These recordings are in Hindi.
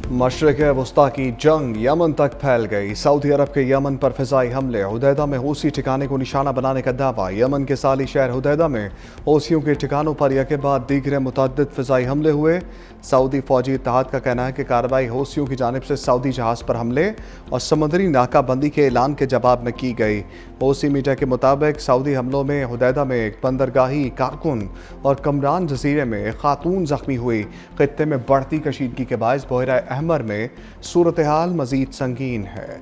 मशरक़ वस्ता की जंग यमन तक फैल गई। सऊदी अरब के यमन पर फ़िज़ाई हमले, हुदैदा में हूसी ठिकाने को निशाना बनाने का दावा। यमन के साली शहर हुदैदा में हूसियों के ठिकानों पर यके बाद दीगरे मुतअद्दिद फ़िज़ाई हमले हुए। सऊदी फ़ौजी इत्तेहाद का कहना है कि कार्रवाई हूसियों की जानिब से सऊदी जहाज़ पर हमले और समुद्री नाकाबंदी के ऐलान के जवाब में की गई। हूसी मीडिया के मुताबिक सऊदी हमलों में हुदैदा में एक बंदरगाही कारकुन और कमरान जजीरे में एक खातून जख्मी हुई। खित्ते में बढ़ती कशीदगी के बायस बहरा अहमर में सूरत हाल मजीद संगीन है।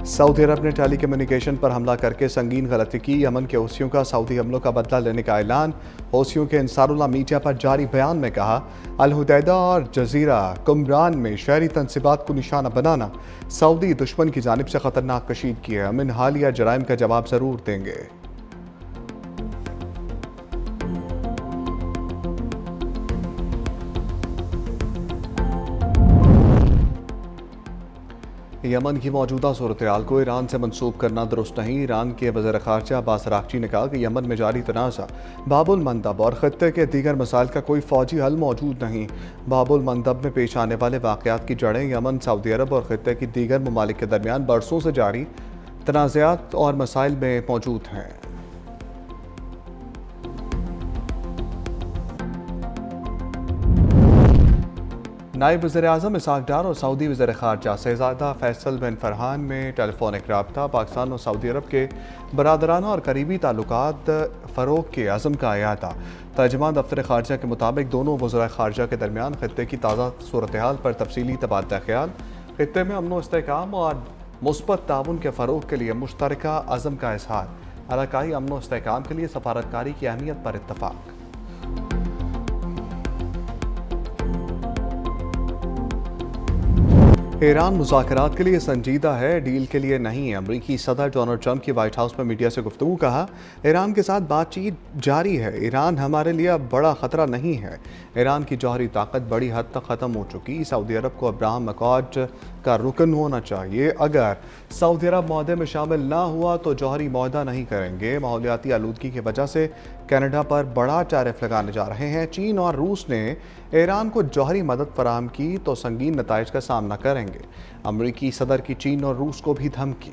सऊदी अरब ने टेली कम्युनिकेशन पर हमला करके संगीन गलती की। यमन के हूसियों का सऊदी हमलों का बदला लेने का ऐलान। हूसियों के अंसारुल्लाह मीडिया पर जारी बयान में कहा, अल हुदैदा और जजीरा कुमरान में शहरी तनसीबात को निशाना बनाना सऊदी दुश्मन की जानिब से खतरनाक कशीदगी है। हम इन हालिया जराइम का जवाब जरूर देंगे। यमन की मौजूदा सूरत हाल को ईरान से मनसूब करना दुरुस्त नहीं। ईरान के वज़ीर ख़ारजा अब्बास अराग़ची ने कहा कि यमन में जारी तनाज़ा बाबुल मंदब और ख़त्ते के दीगर मसाइल का कोई फ़ौजी हल मौजूद नहीं। बाबुल मंदब में पेश आने वाले वाक़यात की जड़ें यमन, सऊदी अरब और ख़त्ते की दीगर ममालिक के दरमियान बरसों से जारी तनाज़ात और मसाइल में मौजूद हैं। नायब वज़ीर-ए-आज़म इसहाक़ डार और सऊदी वज़ीर ख़ारजा शहज़ादा फैसल बिन फरहान में टेलीफोनिक रब्ता पाकिस्तान और सऊदी अरब के बरादराना और करीबी ताल्लुकात फ़रोग़ के अज़म का अयादा। तर्जुमान दफ्तर ख़ारजा के मुताबिक दोनों वज़राए ख़ारजा के दरमियान ख़त्ते की ताज़ा सूरत हाल पर तफसीली तबादला ख्याल, ख़त्ते में अमन व इस्तेहकाम और मुस्बत ताउन के फ़रोग़ के लिए मुश्तरका अज़म का इज़हार। इलाक़ाई अमन व इस्तेहकाम के लिए सफ़ारतकारी की अहमियत पर इत्तफ़ाक़। ईरान मुज़ाकरात के लिए संजीदा है, डील के लिए नहीं। अमरीकी सदर डोनाल्ड ट्रंप की वाइट हाउस में मीडिया से गुफ्तगू। कहा, ईरान के साथ बातचीत जारी है। ईरान हमारे लिए अब बड़ा ख़तरा नहीं है। ईरान की जौहरी ताकत बड़ी हद तक ख़त्म हो चुकी। सऊदी अरब को अब्राहम अकॉर्ड का रुकन होना चाहिए। अगर सऊदी अरब मुआहदे में शामिल ना हुआ तो जौहरी मुआहदा नहीं करेंगे। माहौलियाती आलूदगी की वजह से कनाडा पर बड़ा टैरिफ लगाने जा रहे हैं। चीन और रूस ने ईरान को जौहरी मदद फराहम की तो संगीन नताइज का सामना करेंगे। अमरीकी सदर की चीन और रूस को भी धमकी।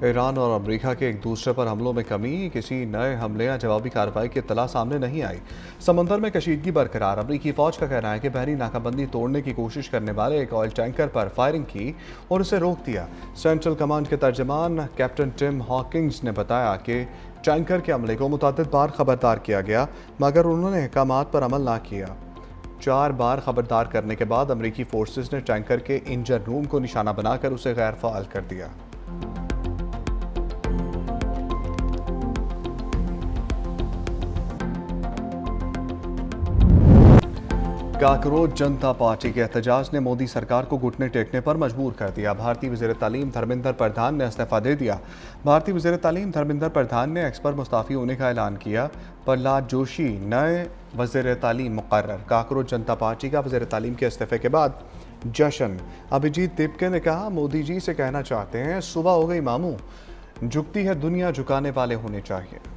ईरान और अमेरिका के एक दूसरे पर हमलों में कमी, किसी नए हमले या जवाबी कार्रवाई की इत्तला सामने नहीं आई। समंदर में कशीदगी बरकरार। अमेरिकी फौज का कहना है कि बहरी नाकाबंदी तोड़ने की कोशिश करने वाले एक ऑयल टैंकर पर फायरिंग की और उसे रोक दिया। सेंट्रल कमांड के तर्जमान कैप्टन टिम हॉकिंग्स ने बताया कि टैंकर के अमले को मुतअद्दिद बार खबरदार किया गया मगर उन्होंने अहकामात पर अमल ना किया। 4 बार खबरदार करने के बाद अमेरिकी फोर्सेस ने टैंकर के इंजन रूम को निशाना बनाकर उसे गैर फ़ाल कर दिया। काकरोच जनता पार्टी के एहतजाज ने मोदी सरकार को घुटने टेकने पर मजबूर कर दिया। भारतीय वज़ीर तालीम धर्मेंद्र प्रधान ने इस्तीफ़ा दे दिया। भारतीय वज़ीर तालीम धर्मेंद्र प्रधान ने एक्स पर मुस्ताफ़ी होने का ऐलान किया। प्रहलाद जोशी नए वज़ीर तालीम मुकर्रर। काकरोच जनता पार्टी का वज़ीर तालीम के इस्तीफ़े के बाद जश्न। अभिजीत तिपके ने कहा, मोदी जी से कहना चाहते हैं, सुबह हो गई मामू, झुकती है दुनिया, झुकाने वाले होने चाहिए।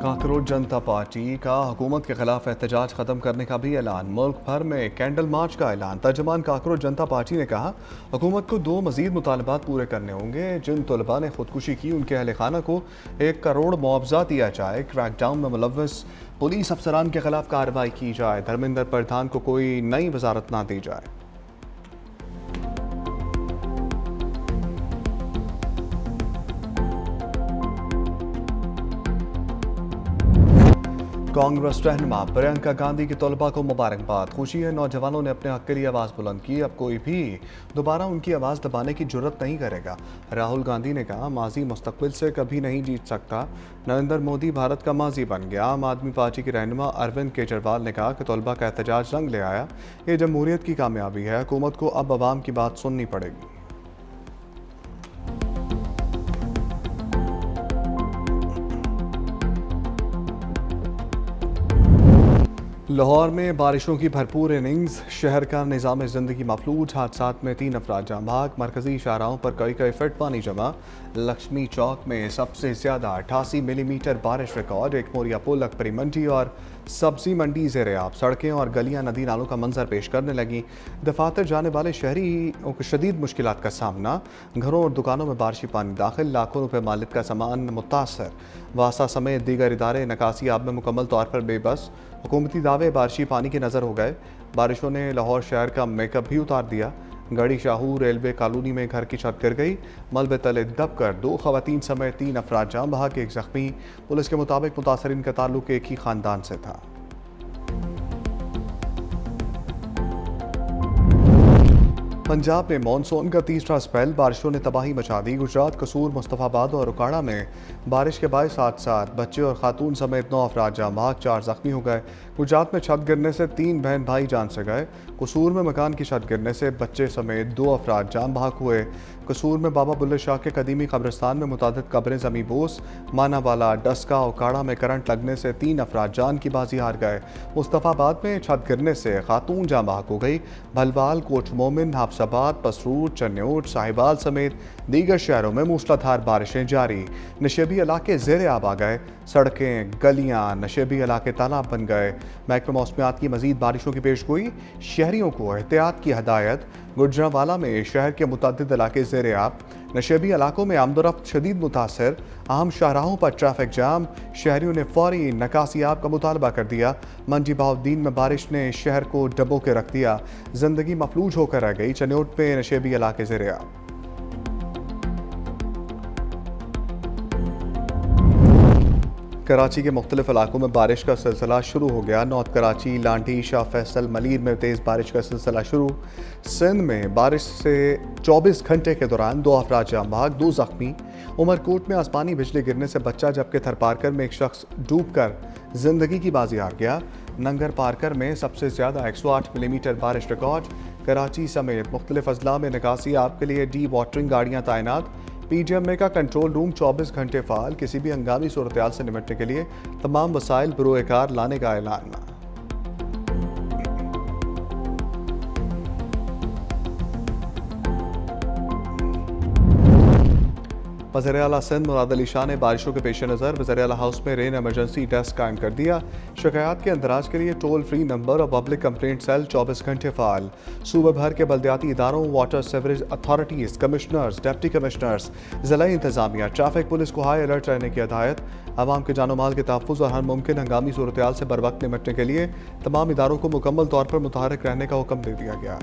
काकरोच जनता पार्टी का हुकूमत के खिलाफ एहतजाज खत्म करने का भी ऐलान। मुल्क भर में कैंडल मार्च का ऐलान। तर्जुमान काकरोच जनता पार्टी ने कहा, हुकूमत को 2 मजीद मुतालबात पूरे करने होंगे। जिन तलबा ने खुदकुशी की उनके अहल खाना को 1 करोड़ मुआवजा दिया जाए। क्रैकडाउन में मुलव्वस पुलिस अफसरान के खिलाफ कार्रवाई की जाए। धर्मेंद्र प्रधान को कोई नई वजारत ना दी जाए। कांग्रेस रहनुमा प्रियंका गांधी की तलबा को मुबारकबाद। खुशी है, नौजवानों ने अपने हक के लिए आवाज़ बुलंद की। अब कोई भी दोबारा उनकी आवाज़ दबाने की जुर्रत नहीं करेगा। राहुल गांधी ने कहा, माजी मुस्तकबिल से कभी नहीं जीत सकता। नरेंद्र मोदी भारत का माजी बन गया। आम आदमी पार्टी के रहनुमा अरविंद केजरीवाल ने कहा कि तलबा का एहतजाज रंग ले आया। ये जमहूरियत की कामयाबी है। हुकूमत को अब अवाम की बात सुननी पड़ेगी। लाहौर में बारिशों की भरपूर इनिंग्स, शहर का निज़ाम ज़िंदगी मफलूज, हादसात में 3 अफराद जाँ बहक, मरकजी शाहराहों पर कई कई फिट पानी जमा। लक्ष्मी चौक में सबसे ज़्यादा 88 मिलीमीटर बारिश रिकॉर्ड, एक मोरिया पुल, अकबरी मंडी और सब्जी मंडी ज़ेर आब, सड़कें और गलियां नदी नालों का मंजर पेश करने लगी। दफातर जाने वाले शहरियों को शदीद मुश्किलात का सामना, घरों और दुकानों में बारिशी पानी दाखिल, लाखों रुपए मालिक का सामान मुतासर। वासा समेत दीगर इदारे नकासी आब में मुकम्मल तौर पर बेबस, हुकूमती दावे बारिशी पानी के नज़र हो गए। बारिशों ने लाहौर शहर का मेकअप भी उतार दिया। गढ़ी शाहू रेलवे कॉलोनी में घर की छत गिर गई, मलबे तले दब कर 2 खवातीन समेत 3 अफराद जाँ बहक, एक जख्मी। पुलिस के मुताबिक मुतासरीन का ताल्लुक एक ही खानदान से था। पंजाब में मानसून का तीसरा स्पेल, बारिशों ने तबाही मचा दी। गुजरात, कसूर, मुस्तफाबाद और उकाड़ा में बारिश के बायस हादसात, बच्चे और खातून समेत 9 अफराद जाँ बहक, 4 जख्मी हो गए। गुजरात में छत गिरने से 3 बहन भाई जान से गए। कसूर में मकान की छत गिरने से बच्चे समेत 2 अफराद जाँ बहक हुए। कसूर में बाबा बुल्ले शाह के कदीमी कब्रिस्तान में मुतादिद कब्रें जमी बोस, मानावाला, डस्का, उकाड़ा में करंट लगने से 3 अफराद जान की बाजी हार गए। मुस्तफाबाद में छत गिरने से खातून जाँ बहक हो गई। भलवाल, कोच मोमिन, हाफसाबाद, पसरूर, चन्योट, साहिबाल समेत दीगर शहरों में मूसलाधार बारिशें जारी। नशेबी इलाके ज़ेर आब आ गए, सड़कें, गलियां, नशेबी इलाके तालाब बन गए। महकमा मौसमियात की मजीद बारिशों की पेशगोई, शहरियों को एहतियात की हदायत। गुजरांवाला में शहर के मुतअद्दिद इलाके ज़ेर आब, नशेबी इलाकों में आमदोरफ्त शदीद मुतासर, अहम शाहराहों पर ट्रैफिक जाम। शहरियों ने फौरी नकासियाब का मुतालबा कर दिया। मंडी बहाउद्दीन में बारिश ने शहर को डबो के रख दिया, जिंदगी मफलूज होकर रह गई। चन्योट में नशेबी इलाके ज़ेर आब। कराची के मुख्तलिफ इलाकों में बारिश का सिलसिला शुरू हो गया। नॉर्थ कराची, लांडी, शाह फैसल, मलीर में तेज़ बारिश का सिलसिला शुरू। सिंध में बारिश से 24 घंटे के दौरान 2 अफराद जाँ बहक, 2 जख्मी। उमरकोट में आसमानी बिजली गिरने से बच्चा जबकि थरपारकर में एक शख्स डूब कर जिंदगी की बाजी हार गया। नंगर पारकर में सबसे ज़्यादा 108 मिलीमीटर बारिश रिकॉर्ड। कराची समेत मुख्तलिफ अजला में निकासी आब के लिए डी वाटरिंग गाड़ियाँ तैनात। PGMA का कंट्रोल रूम 24 घंटे फ़ाल, किसी भी हंगामी सूरत से निपटने के लिए तमाम वसाइल बरोए कार लाने का ऐलान। वज़ीर आला सिंध मुराद अली शाह ने बारिशों के पेश नज़र वज़ीर आला हाउस में रेन एमरजेंसी डेस्क कायम कर दिया। शिकायत के अंदराज के लिए टोल फ्री नंबर और पब्लिक कंप्लेंट सेल 24 घंटे फ़ाल। सूबे भर के बल्दियाती इदारों, water sewerage authorities, commissioners, deputy commissioners, ज़िला इंतज़ामिया, ट्रैफिक पुलिस को हाई अलर्ट रहने की हदायत। आवाम के जानो माल के तहफ़्फ़ुज़ और हर मुमकिन हंगामी सूरत से बर वक्त निपटने के लिए तमाम इदारों को मुकम्मल तौर पर मुतहर्रिक रहने का हुक्म दे दिया गया।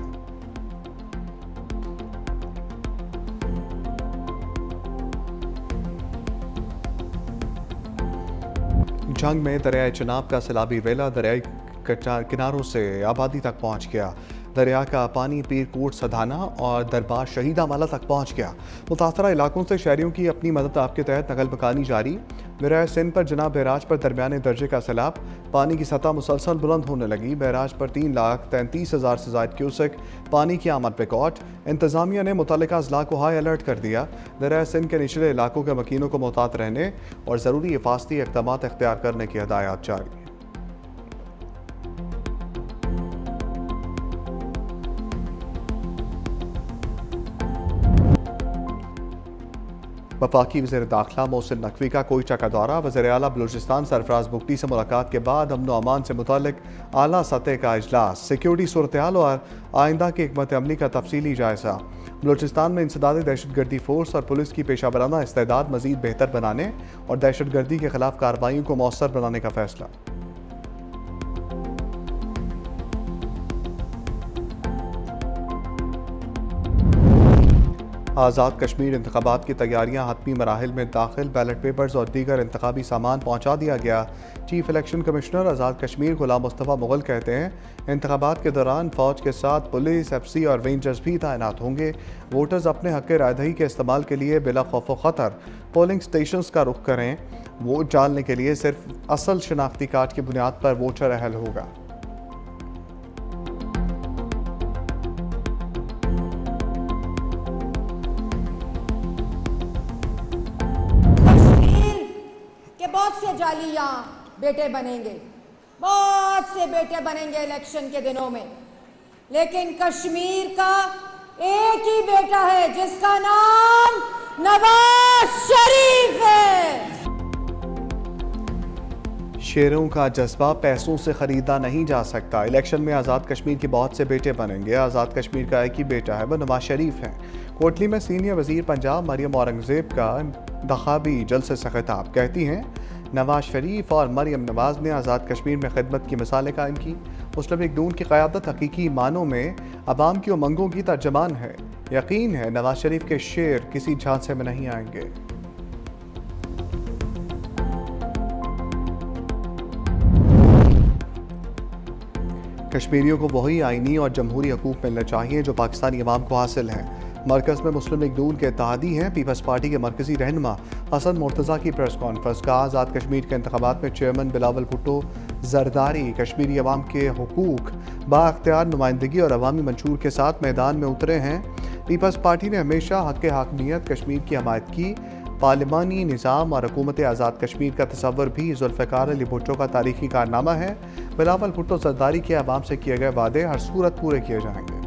जंग में दरियाए चिनाब का सैलाबी वेला दरियाई किनारों से आबादी तक पहुंच गया। दरिया का पानी पीरकोट, सधाना और दरबार शहीदा माला तक पहुंच गया। मुतासरा इलाकों से शहरियों की अपनी मदद आपके तहत नकल मकानी जारी। बहराज सिंध पर जनाब बहराज पर दरमियाने दर्जे का सैलाब, पानी की सतह मुसलसल बुलंद होने लगी। बहराज पर 3,33,000 से ज़ायद क्यूसेक पानी की आमद रिकॉर्ड। इंतज़ामिया ने मुतल्लिका अजला को हाई अलर्ट कर दिया। बहराज सिंध के निचले इलाकों के मकीनों को मोहतात रहने और ज़रूरी हिफाजती इक़दाम इख्तियार करने की हदायत जारी। वफाकी वज़ीर दाखिला मोहसिन नकवी का कोयटा का दौरा। वज़ीर आला बलूचिस्तान सरफराज बुगटी से मुलाकात के बाद अमन व अमान से मुतालिक आला सतह का इजलास। सिक्योरिटी सूरत हाल और आइंदा की हिकमत अमली का तफसीली जायज़ा। बलूचिस्तान में इंसदादी दहशतगर्दी फोर्स और पुलिस की पेशा वराना इस्तेदाद मज़ीद बेहतर बनाने और दहशतगर्दी के खिलाफ कार्रवाइयों को मौसर बनाने का फैसला। आज़ाद कश्मीर इंतखाबात की तैयारियां हतमी मराहिल में दाखिल। बैलेट पेपर्स और दीगर इंतखाबी सामान पहुंचा दिया गया। Chief election commissioner Azad Kashmir गुलाम मुस्तफ़ा मुग़ल कहते हैं, इंतखाबात के दौरान फ़ौज के साथ पुलिस, FC और रेंजर्स भी तैनात होंगे। वोटर्स अपने हक़ रायदही के इस्तेमाल के लिए बिला खौफ ख़तर पोलिंग स्टेशंस का रुख करें। वोट डालने के लिए सिर्फ असल शनाख्ती कार्ड की बुनियाद पर वोटर अहल होगा। बहुत से जाली यहाँ बेटे बनेंगे, बहुत से बेटे बनेंगे इलेक्शन के दिनों में, लेकिन कश्मीर का एक ही बेटा है जिसका नाम नवाज शरीफ है। शेरों का जज्बा पैसों से खरीदा नहीं जा सकता। इलेक्शन में आज़ाद कश्मीर के बहुत से बेटे बनेंगे। आज़ाद कश्मीर का एक ही बेटा है, वह नवाज शरीफ है। कोटली में सीनियर वजीर पंजाब मरियम औरंगजेब का इंतखाबी जलसे से खिताब, कहती हैं नवाज शरीफ और मरियम नवाज ने आज़ाद कश्मीर में खिदमत की मिसालें कायम की। मुस्लिम लीग नून की क़यादत हकीकी मानों में अवाम की उमंगों की तर्जमान है। यकीन है नवाज शरीफ के शेर किसी झांसे में नहीं आएंगे। कश्मीरियों को वही आईनी और जमहूरी हकूक़ मिलने चाहिए जो पाकिस्तानी अवाम को हासिल हैं। मरकज़ में मुस्लिम लीग नून के इत्तेहादी हैं। पीपल्स पार्टी के मरकज़ी रहनुमा हसन मुर्तज़ा की प्रेस कॉन्फ्रेंस का आज़ाद कश्मीर के इंतखाबात में चेयरमैन बिलावल भुट्टो जरदारी कश्मीरी अवाम के हुकूक बाख्तियार नुमाइंदगी और अवामी मंशूर के साथ मैदान में उतरे हैं। पीपल्स पार्टी ने हमेशा हक़ हाकमियत कश्मीर की हमायत की। पार्लिमानी निज़ाम और हुकूमत आज़ाद कश्मीर का तसव्वुर भी जुल्फ़िकार अली भुट्टो का तारीखी कारनामा है। बिलावल भुट्टो जरदारी के अवाम से किए गए वादे हर सूरत पूरे किए जाएंगे।